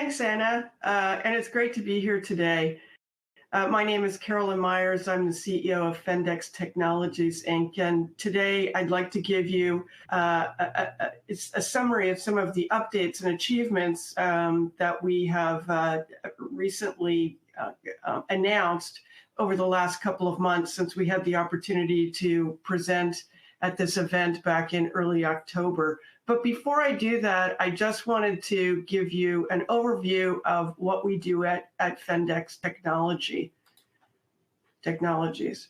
Thanks, Anna. And it's great to be here today. My name is Carolyn Myers. I'm the CEO of FendX Technologies, Inc. And today I'd like to give you a summary of some of the updates and achievements that we have recently announced over the last couple of months since we had the opportunity to present at this event back in early October. But before I do that, I just wanted to give you an overview of what we do at FendX Technologies.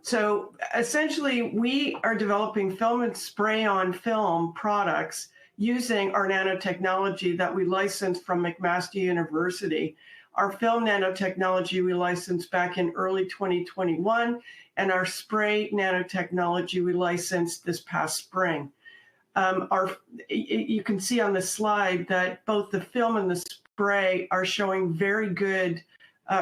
So essentially, we are developing film and spray-on film products using our nanotechnology that we licensed from McMaster University. Our film nanotechnology we licensed back in early 2021, and our spray nanotechnology we licensed this past spring. You can see on the slide that both the film and the spray are showing very good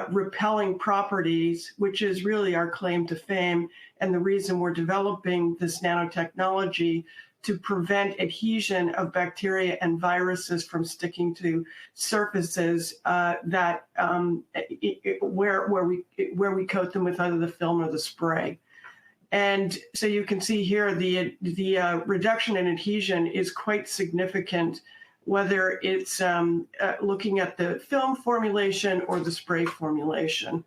repelling properties, which is really our claim to fame and the reason we're developing this nanotechnology to prevent adhesion of bacteria and viruses from sticking to surfaces where we coat them with either the film or the spray. And so you can see here the reduction in adhesion is quite significant, whether it's looking at the film formulation or the spray formulation.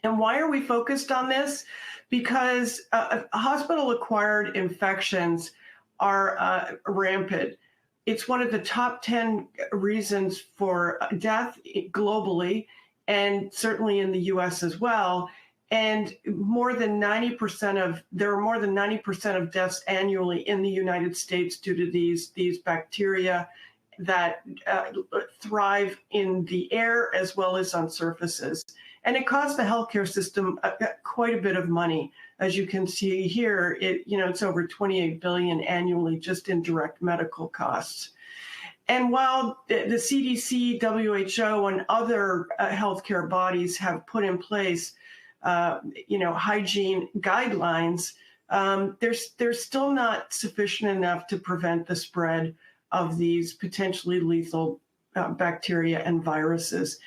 And why are we focused on this? Because hospital-acquired infections are rampant. It's one of the top 10 reasons for death globally, and certainly in the US as well. And there are more than 90% of deaths annually in the United States due to these bacteria that thrive in the air as well as on surfaces. And it costs the healthcare system quite a bit of money. As you can see here, it's over $28 billion annually just in direct medical costs. And while the CDC, WHO, and other healthcare bodies have put in place hygiene guidelines, they're still not sufficient enough to prevent the spread of these potentially lethal bacteria and viruses.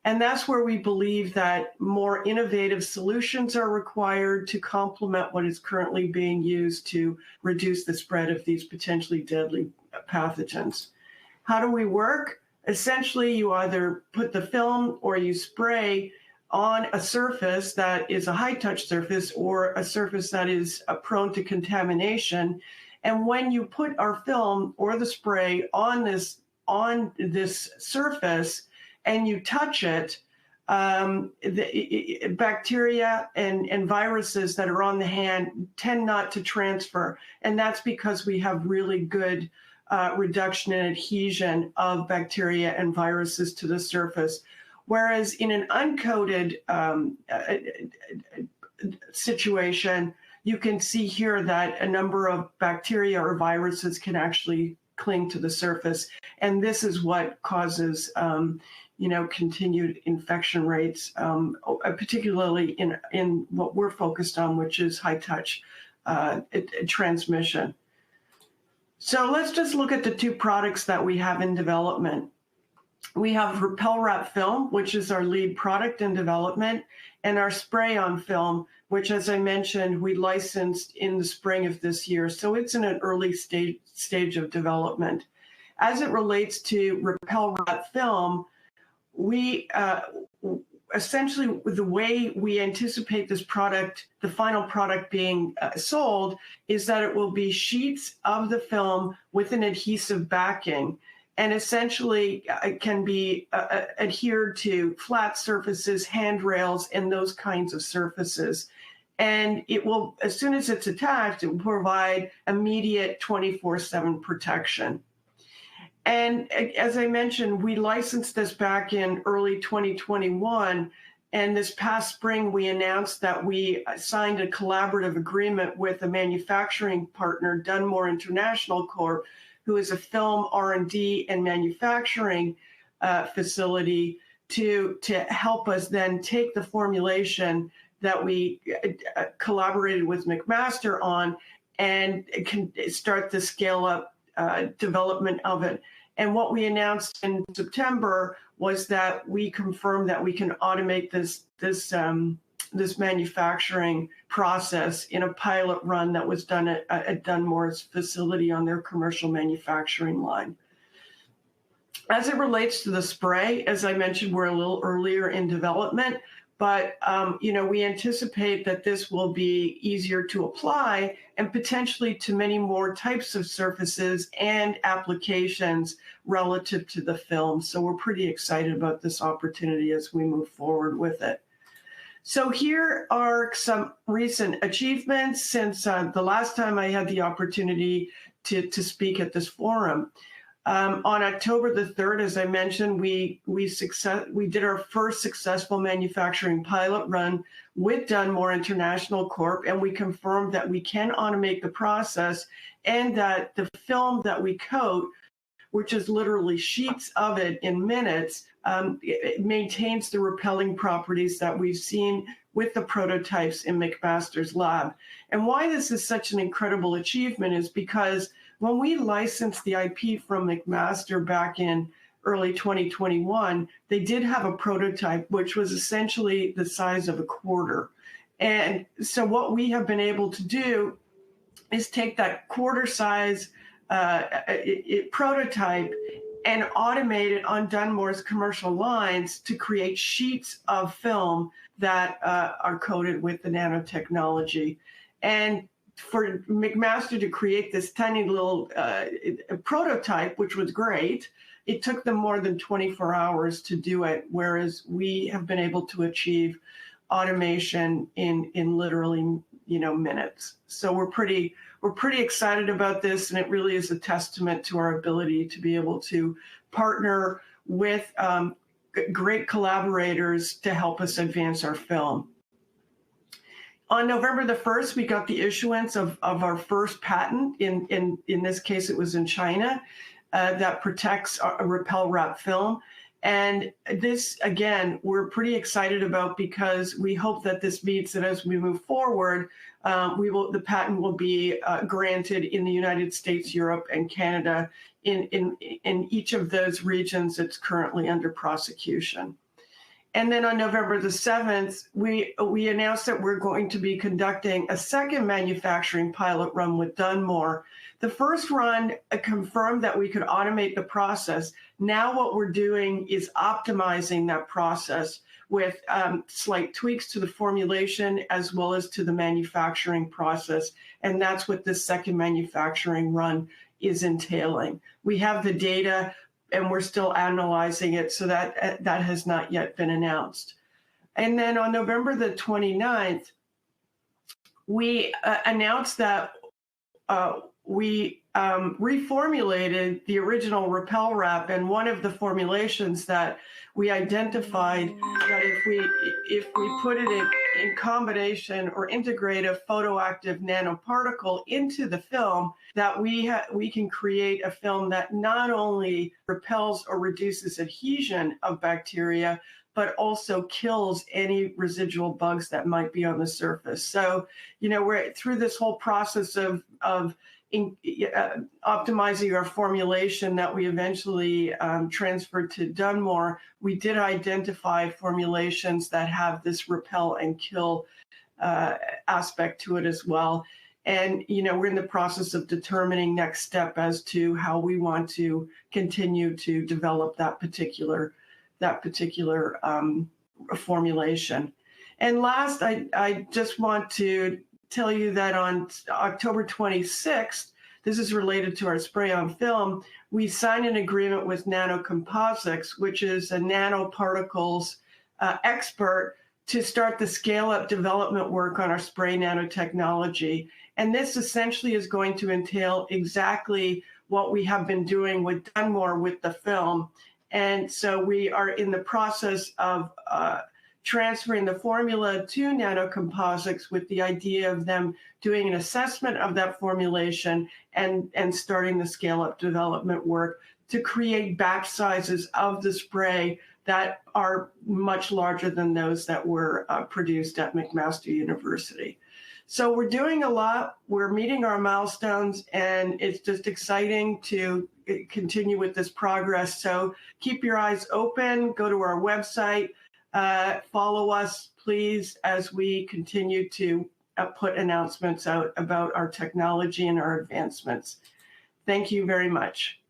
And that's where we believe that more innovative solutions are required to complement what is currently being used to reduce the spread of these potentially deadly pathogens. How do we work? Essentially, you either put the film or you spray on a surface that is a high-touch surface or a surface that is prone to contamination. And when you put our film or the spray on this surface and you touch it, the bacteria and viruses that are on the hand tend not to transfer. And that's because we have really good reduction in adhesion of bacteria and viruses to the surface. Whereas in an uncoated situation, you can see here that a number of bacteria or viruses can actually cling to the surface. And this is what causes, continued infection rates, particularly in what we're focused on, which is high-touch transmission. So let's just look at the two products that we have in development. We have Repel Wrap Film, which is our lead product in development, and our spray-on film, which, as I mentioned, we licensed in the spring of this year. So it's in an early stage of development. As it relates to Repel Wrap Film, we essentially, the way we anticipate this product, the final product being sold, is that it will be sheets of the film with an adhesive backing. And essentially it can be adhered to flat surfaces, handrails, and those kinds of surfaces. And it will, as soon as it's attached, it will provide immediate 24/7 protection. And as I mentioned, we licensed this back in early 2021. And this past spring, we announced that we signed a collaborative agreement with a manufacturing partner, Dunmore International Corp., who is a film R&D and manufacturing facility, to help us then take the formulation that we collaborated with McMaster on and can start the scale-up development of it. And what we announced in September was that we confirmed that we can automate this manufacturing process in a pilot run that was done at Dunmore's facility on their commercial manufacturing line. As it relates to the spray, as I mentioned, we're a little earlier in development, but we anticipate that this will be easier to apply and potentially to many more types of surfaces and applications relative to the film. So we're pretty excited about this opportunity as we move forward with it. So here are some recent achievements since the last time I had the opportunity to speak at this forum. On October the 3rd, as I mentioned, we did our first successful manufacturing pilot run with Dunmore International Corp, and we confirmed that we can automate the process and that the film that we coat, which is literally sheets of it in minutes, it maintains the repelling properties that we've seen with the prototypes in McMaster's lab. And why this is such an incredible achievement is because when we licensed the IP from McMaster back in early 2021, they did have a prototype which was essentially the size of a quarter. And so what we have been able to do is take that quarter size prototype and automate it on Dunmore's commercial lines to create sheets of film that are coated with the nanotechnology. And for McMaster to create this tiny little prototype, which was great, it took them more than 24 hours to do it, whereas we have been able to achieve automation in literally minutes. So we're pretty excited about this, and it really is a testament to our ability to be able to partner with great collaborators to help us advance our film. On November the 1st, we got the issuance of our first patent. In this case, it was in China, that protects a repel wrap film. And this, again, we're pretty excited about because we hope that this means that as we move forward, the patent will be granted in the United States, Europe, and Canada. In each of those regions, it's currently under prosecution. And then on November the 7th, we announced that we're going to be conducting a second manufacturing pilot run with Dunmore. The first run confirmed that we could automate the process. Now what we're doing is optimizing that process with slight tweaks to the formulation as well as to the manufacturing process. And that's what this second manufacturing run is entailing. We have the data, and we're still analyzing it, so that has not yet been announced. And then on November the 29th, we announced that we reformulated the original repel wrap, and one of the formulations that we identified that if we put it in combination or integrate a photoactive nanoparticle into the film, that we can create a film that not only repels or reduces adhesion of bacteria, but also kills any residual bugs that might be on the surface. So, we're through this whole process of optimizing our formulation that we eventually transferred to Dunmore. We did identify formulations that have this repel and kill aspect to it as well. And, we're in the process of determining next step as to how we want to continue to develop that particular formulation. And last, I just want to tell you that on October 26th, this is related to our spray-on film, we signed an agreement with Nanocomposites, which is a nanoparticles expert, to start the scale-up development work on our spray nanotechnology. And this essentially is going to entail exactly what we have been doing with Dunmore with the film. And so we are in the process of transferring the formula to Nanocomposites with the idea of them doing an assessment of that formulation and starting the scale-up development work to create batch sizes of the spray that are much larger than those that were produced at McMaster University. So we're doing a lot, we're meeting our milestones, and it's just exciting to continue with this progress. So keep your eyes open, go to our website, follow us, please, as we continue to put announcements out about our technology and our advancements. Thank you very much.